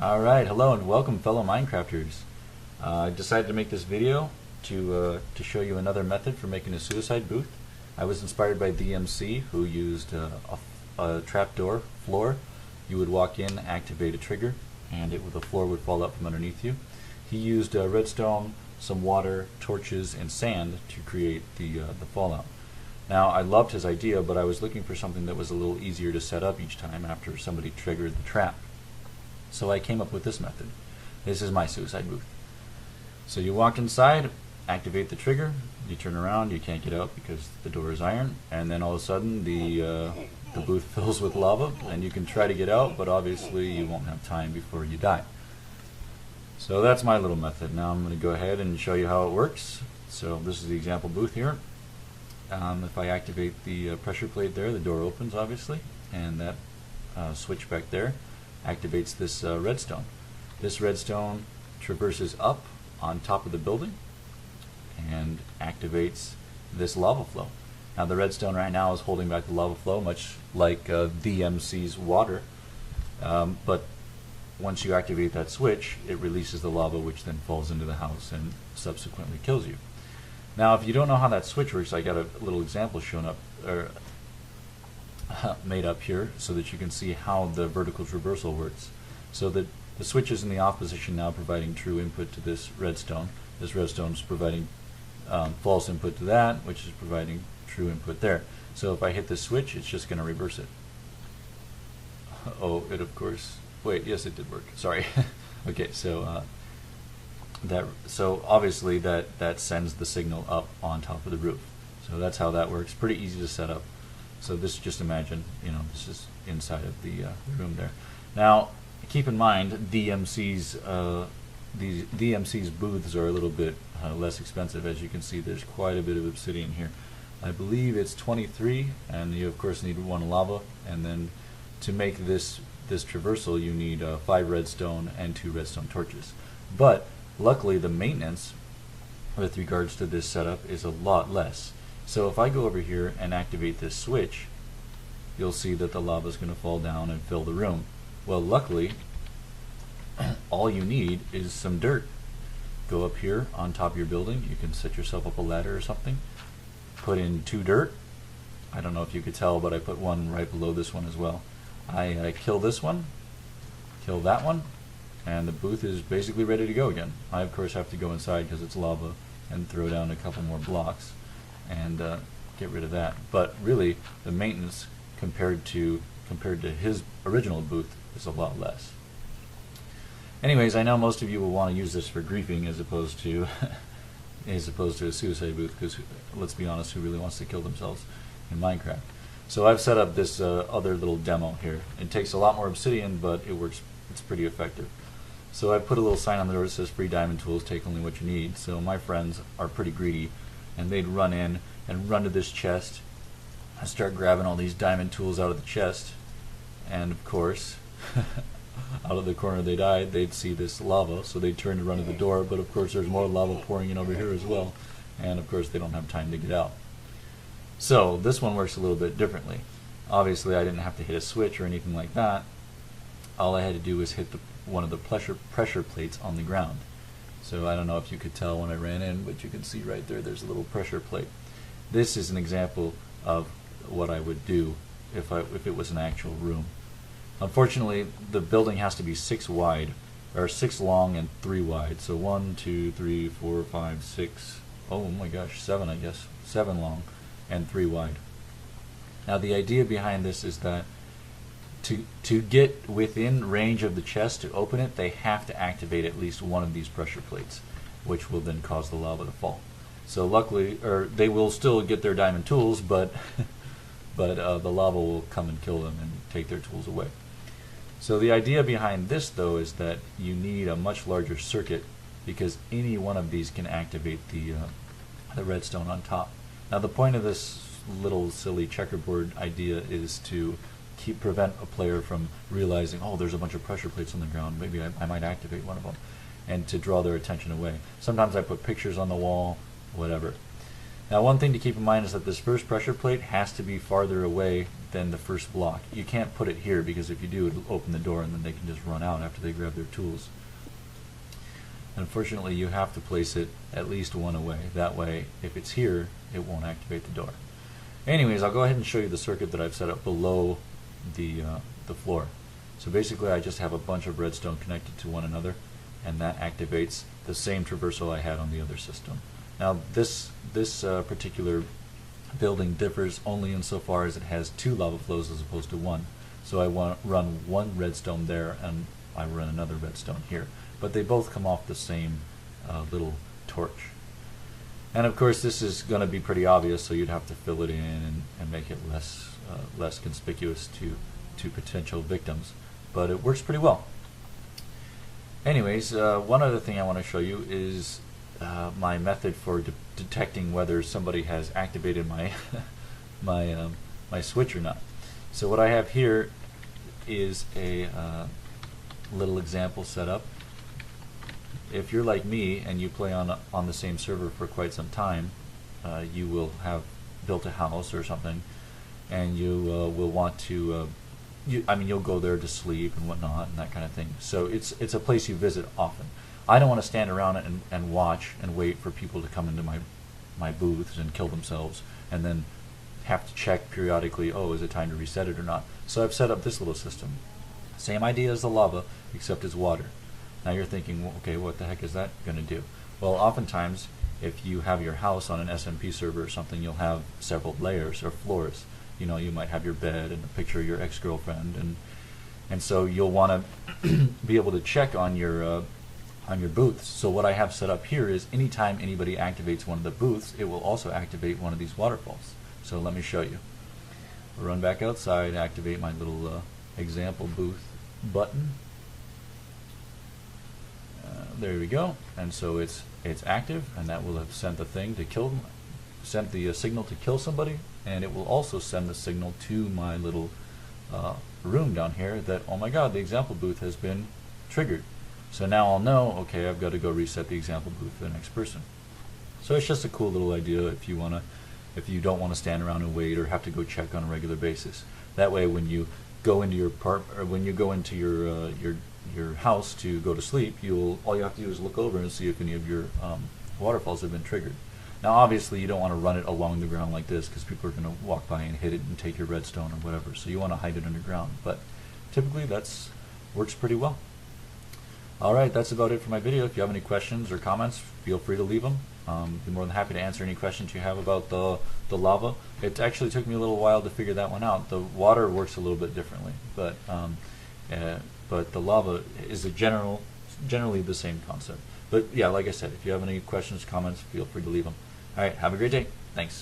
Alright, hello and welcome fellow Minecrafters. I decided to make this video to show you another method for making a suicide booth. I was inspired by TheeMC, who used a trapdoor floor. You would walk in, activate a trigger, and the floor would fall up from underneath you. He used redstone, some water, torches, and sand to create the fallout. Now, I loved his idea, but I was looking for something that was a little easier to set up each time after somebody triggered the trap. So I came up with this method. This is my suicide booth. So you walk inside, activate the trigger, you turn around, you can't get out because the door is iron, and then all of a sudden the booth fills with lava, and you can try to get out, but obviously you won't have time before you die. So that's my little method. Now I'm going to go ahead and show you how it works. So this is the example booth here. If I activate the pressure plate there, the door opens obviously, and that switch back there activates this redstone. This redstone traverses up on top of the building and activates this lava flow. Now the redstone right now is holding back the lava flow, much like TheeMC's water, but once you activate that switch, it releases the lava, which then falls into the house and subsequently kills you. Now if you don't know how that switch works, I got a little example shown up, made up here so that you can see how the vertical traversal works. So that the switch is in the off position now, providing true input to this redstone. This redstone is providing false input to that, which is providing true input there. So if I hit this switch, it's just going to reverse it. Oh, it of course. Wait, yes, it did work. Sorry. Okay, so so obviously that sends the signal up on top of the roof. So that's how that works. Pretty easy to set up. So this, just imagine, this is inside of the room there. Now, keep in mind, TheeMC's booths are a little bit less expensive. As you can see, there's quite a bit of obsidian here. I believe it's 23, and you of course need one lava. And then to make this traversal, you need 5 redstone and 2 redstone torches. But luckily, the maintenance with regards to this setup is a lot less. So if I go over here and activate this switch, you'll see that the lava is going to fall down and fill the room. Well, luckily, all you need is some dirt. Go up here on top of your building. You can set yourself up a ladder or something. Put in 2 dirt. I don't know if you could tell, but I put one right below this one as well. I kill this one, kill that one, and the booth is basically ready to go again. I of course have to go inside because it's lava and throw down a couple more blocks and get rid of that. But really, the maintenance compared to his original booth is a lot less. Anyways, I know most of you will want to use this for griefing as opposed to a suicide booth, because let's be honest, who really wants to kill themselves in Minecraft? So I've set up this other little demo here. It takes a lot more obsidian, but it works. It's pretty effective. So I put a little sign on the door that says free diamond tools, take only what you need. So my friends are pretty greedy, and they'd run in and run to this chest and start grabbing all these diamond tools out of the chest. And of course, out of the corner they'd see this lava, so they'd turn to run to the door, but of course there's more lava pouring in over here as well, and of course they don't have time to get out. So this one works a little bit differently. Obviously I didn't have to hit a switch or anything like that. All I had to do was hit one of the pressure plates on the ground. So I don't know if you could tell when I ran in, but you can see right there's a little pressure plate. This is an example of what I would do if it was an actual room. Unfortunately, the building has to be 6 wide, or 6 long and 3 wide. So 1, 2, 3, 4, 5, 6. Oh my gosh, 7 I guess. 7 long and 3 wide. Now the idea behind this is that to get within range of the chest to open it, they have to activate at least one of these pressure plates, which will then cause the lava to fall. So luckily, they will still get their diamond tools, but the lava will come and kill them and take their tools away. So the idea behind this, though, is that you need a much larger circuit, because any one of these can activate the redstone on top. Now the point of this little silly checkerboard idea is to prevent a player from realizing, oh, there's a bunch of pressure plates on the ground, maybe I might activate one of them, and to draw their attention away. Sometimes I put pictures on the wall, whatever. Now one thing to keep in mind is that this first pressure plate has to be farther away than the first block. You can't put it here because if you do, it'll open the door and then they can just run out after they grab their tools. Unfortunately, you have to place it at least one away. That way, if it's here, it won't activate the door. Anyways, I'll go ahead and show you the circuit that I've set up below the floor. So basically, I just have a bunch of redstone connected to one another, and that activates the same traversal I had on the other system. Now, this particular building differs only insofar as it has 2 lava flows as opposed to 1. So I run one redstone there, and I run another redstone here. But they both come off the same little torch. And of course, this is going to be pretty obvious, so you'd have to fill it in and make it less conspicuous to potential victims. But it works pretty well. Anyways, one other thing I want to show you is my method for detecting whether somebody has activated my my switch or not. So what I have here is a little example set up. If you're like me and you play on the same server for quite some time, you will have built a house or something, and you will want to. You'll go there to sleep and whatnot and that kind of thing. So it's a place you visit often. I don't want to stand around and watch and wait for people to come into my booths and kill themselves, and then have to check periodically. Oh, is it time to reset it or not? So I've set up this little system. Same idea as the lava, except it's water. Now you're thinking, well, okay, what the heck is that going to do? Well, oftentimes, if you have your house on an SMP server or something, you'll have several layers or floors. You know, you might have your bed and a picture of your ex-girlfriend, and so you'll want to be able to check on your booths. So what I have set up here is anytime anybody activates one of the booths, it will also activate one of these waterfalls. So let me show you. I'll run back outside, activate my little example booth button. There we go, and so it's active, and that will have sent the thing to kill, sent the signal to kill somebody, and it will also send the signal to my little room down here that, oh my God, the example booth has been triggered. So now I'll know, okay, I've got to go reset the example booth for the next person. So it's just a cool little idea if you don't want to stand around and wait or have to go check on a regular basis. That way, when you go into your house to go to sleep, all you have to do is look over and see if any of your waterfalls have been triggered. Now, obviously, you don't want to run it along the ground like this because people are going to walk by and hit it and take your redstone or whatever. So you want to hide it underground. But typically, works pretty well. All right, that's about it for my video. If you have any questions or comments, feel free to leave them. Be more than happy to answer any questions you have about the lava. It actually took me a little while to figure that one out. The water works a little bit differently, but the lava is generally the same concept. But yeah, like I said, if you have any questions, comments, feel free to leave them. All right, have a great day. Thanks.